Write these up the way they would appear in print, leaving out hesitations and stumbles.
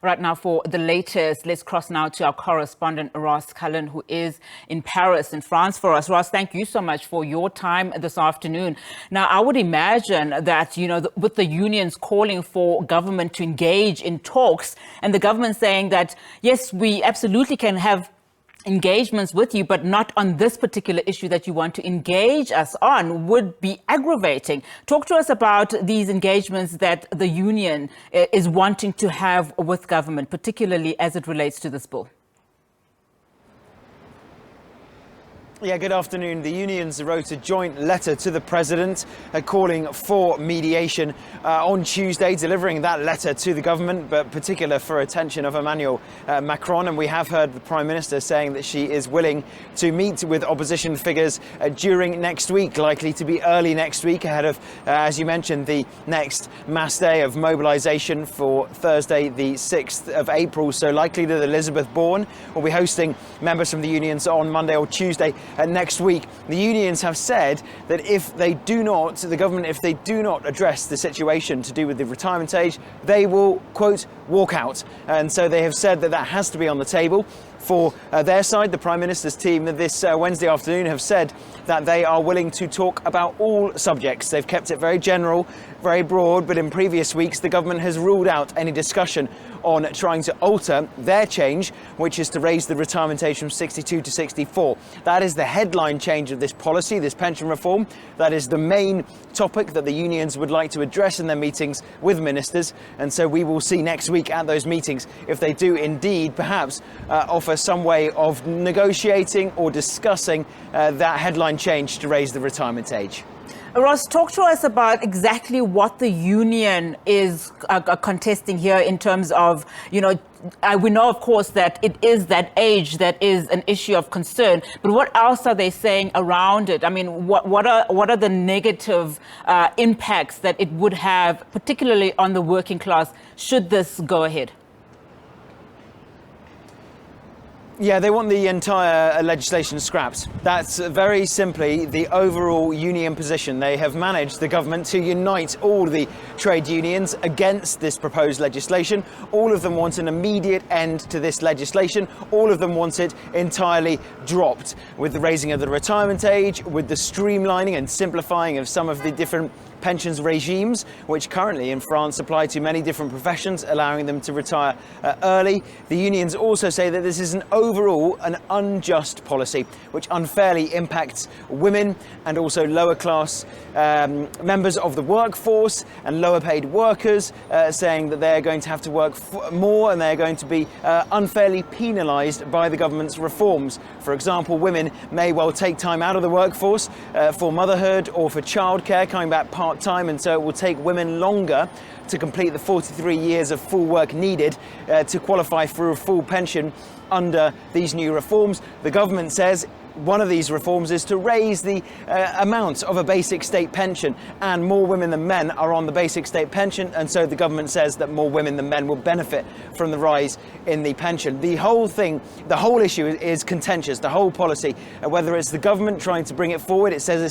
right now for the latest. Let's cross now to our correspondent, Ross Cullen, who is in Paris, in France for us. Ross, thank you so much for your time this afternoon. Now, I would imagine that, with the unions calling for government to engage in talks and the government saying that, yes, we absolutely can have engagements with you, but not on this particular issue that you want to engage us on, would be aggravating. Talk to us about these engagements that the union is wanting to have with government, particularly as it relates to this bill. Yeah, good afternoon. The unions wrote a joint letter to the president calling for mediation on Tuesday, delivering that letter to the government, but particular for attention of Emmanuel Macron. And we have heard the Prime Minister saying that she is willing to meet with opposition figures during next week, likely to be early next week, ahead of, as you mentioned, the next mass day of mobilisation for Thursday, the 6th of April. So likely that Elizabeth Bourne will be hosting members from the unions on Monday or Tuesday next week. The unions have said that if they do not, the government, if they do not address the situation to do with the retirement age, they will, quote, walk out. And so they have said that that has to be on the table. For their side, the Prime Minister's team this Wednesday afternoon have said that they are willing to talk about all subjects. They've kept it very general, very broad, but in previous weeks the government has ruled out any discussion on trying to alter their change, which is to raise the retirement age from 62 to 64. That is the headline change of this policy, this pension reform. That is the main topic that the unions would like to address in their meetings with ministers. And so we will see next week at those meetings if they do indeed perhaps offer some way of negotiating or discussing that headline change to raise the retirement age. Ross, talk to us about exactly what the union is contesting here in terms of, we know, of course, that it is that age that is an issue of concern, but what else are they saying around it? I mean, what are the negative impacts that it would have, particularly on the working class, should this go ahead? Yeah, they want the entire legislation scrapped. That's very simply the overall union position. They have managed, the government, to unite all the trade unions against this proposed legislation. All of them want an immediate end to this legislation. All of them want it entirely dropped, with the raising of the retirement age, with the streamlining and simplifying of some of the different pensions regimes, which currently in France apply to many different professions, allowing them to retire early. The unions also say that this is overall an unjust policy, which unfairly impacts women and also lower class members of the workforce and lower paid workers, saying that they're going to have to work more and they're going to be unfairly penalised by the government's reforms. For example, women may well take time out of the workforce for motherhood or for childcare, coming back part-time, and so it will take women longer to complete the 43 years of full work needed to qualify for a full pension under these new reforms. The government says one of these reforms is to raise the amount of a basic state pension, and more women than men are on the basic state pension, and so the government says that more women than men will benefit from the rise in the pension. The whole thing, the whole issue is contentious, the whole policy, whether it's the government trying to bring it forward. It says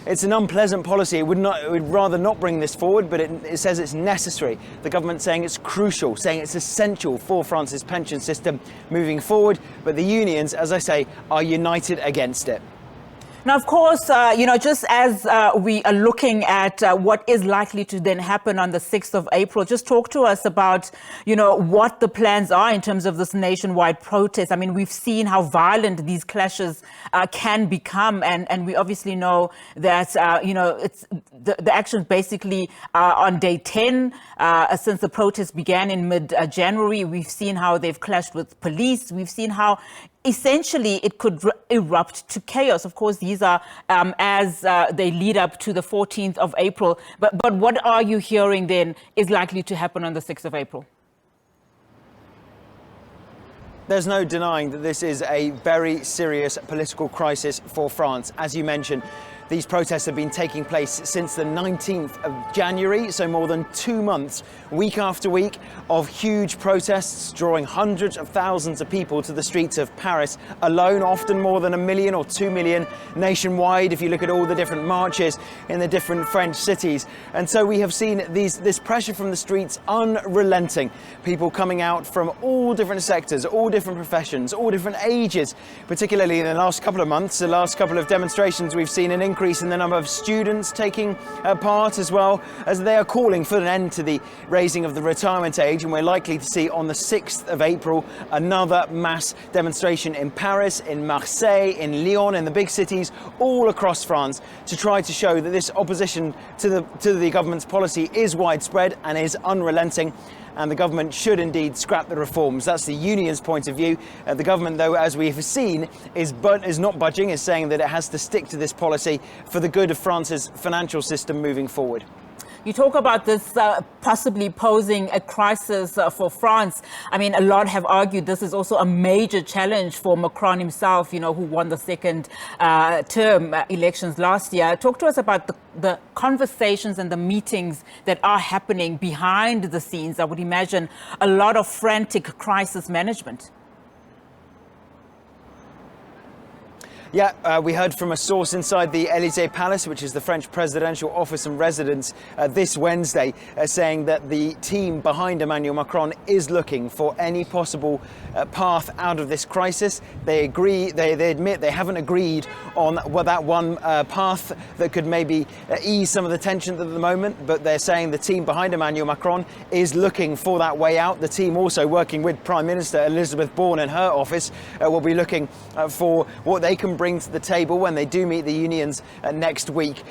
it's an unpleasant policy. It would rather not bring this forward, but it says it's necessary. The government saying it's crucial, saying it's essential for France's pension system moving forward. But the unions, as I say, are united against it. Now, of course, just as we are looking at what is likely to then happen on the 6th of April, just talk to us about, what the plans are in terms of this nationwide protest. I mean, we've seen how violent these clashes can become. And we obviously know that, it's the actions basically on day 10 since the protest began in mid-January. We've seen how they've clashed with police. We've seen how essentially it could erupt to chaos. Of course, these are as they lead up to the 14th of April. But what are you hearing then is likely to happen on the 6th of April? There's no denying that this is a very serious political crisis for France. As you mentioned, These protests have been taking place since the 19th of January, so more than 2 months, week after week, of huge protests drawing hundreds of thousands of people to the streets of Paris alone, often more than 1 million or 2 million nationwide if you look at all the different marches in the different French cities. And so we have seen this pressure from the streets unrelenting. People coming out from all different sectors, all different professions, all different ages. Particularly in the last couple of months, the last couple of demonstrations, we've seen an increase in the number of students taking part, as well as they are calling for an end to the raising of the retirement age. And we're likely to see on the 6th of April another mass demonstration in Paris, in Marseille, in Lyon, in the big cities all across France, to try to show that this opposition to the government's policy is widespread and is unrelenting, and the government should indeed scrap the reforms. That's the union's point of view. The government, though, as we have seen, is not budging, is saying that it has to stick to this policy for the good of France's financial system moving forward. You talk about this possibly posing a crisis for France. I mean, a lot have argued this is also a major challenge for Macron himself, who won the second term elections last year. Talk to us about the conversations and the meetings that are happening behind the scenes. I would imagine a lot of frantic crisis management. Yeah, we heard from a source inside the Élysée Palace, which is the French presidential office and residence, this Wednesday, saying that the team behind Emmanuel Macron is looking for any possible path out of this crisis. They admit they haven't agreed on that one path that could maybe ease some of the tension at the moment, but they're saying the team behind Emmanuel Macron is looking for that way out. The team also working with Prime Minister Elisabeth Borne in her office will be looking for what they can bring to the table when they do meet the unions next week.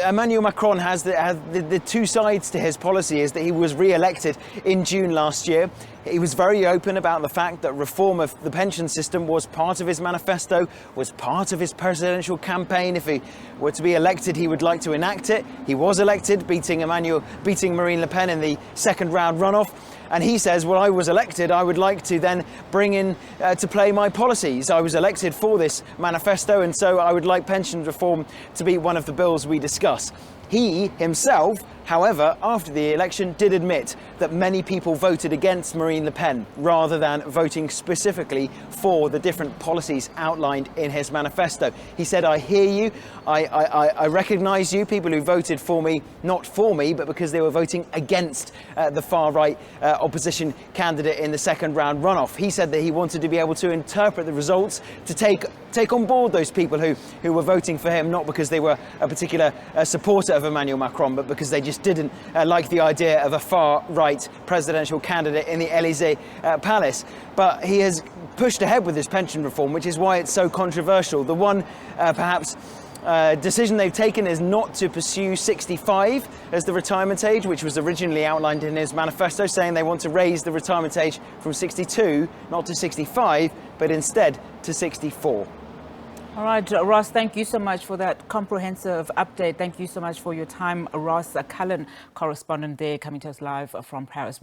Emmanuel Macron has the two sides to his policy. Is that he was re-elected in June last year. He was very open about the fact that reform of the pension system was part of his manifesto, was part of his presidential campaign. If he were to be elected, he would like to enact it. He was elected, beating Marine Le Pen in the second round runoff. And he says, well, I was elected, I would like to then bring in to play my policies. I was elected for this manifesto, and so I would like pension reform to be one of the bills we discuss. He himself, however, after the election, did admit that many people voted against Marine Le Pen rather than voting specifically for the different policies outlined in his manifesto. He said, I hear you, I recognise you, people who voted for me, not for me, but because they were voting against the far-right opposition candidate in the second round runoff. He said that he wanted to be able to interpret the results, to take on board those people who were voting for him, not because they were a particular supporter of Emmanuel Macron, but because they just didn't like the idea of a far-right presidential candidate in the Élysée Palace. But he has pushed ahead with this pension reform, which is why it's so controversial. The one, perhaps, decision they've taken is not to pursue 65 as the retirement age, which was originally outlined in his manifesto, saying they want to raise the retirement age from 62, not to 65, but instead to 64. All right, Ross, thank you so much for that comprehensive update. Thank you so much for your time. Ross Cullen, correspondent there, coming to us live from Paris.